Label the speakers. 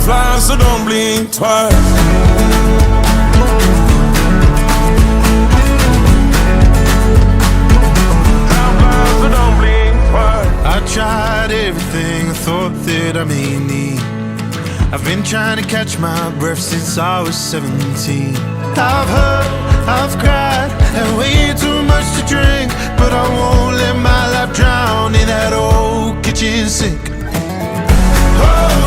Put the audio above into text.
Speaker 1: fly, so don't blink twice.
Speaker 2: I tried everything I thought that I may need. I've been trying to catch my breath since I was 17. I've hurt, I've cried, and way too much to drink, but I won't let my life drown in that old kitchen sink. Oh,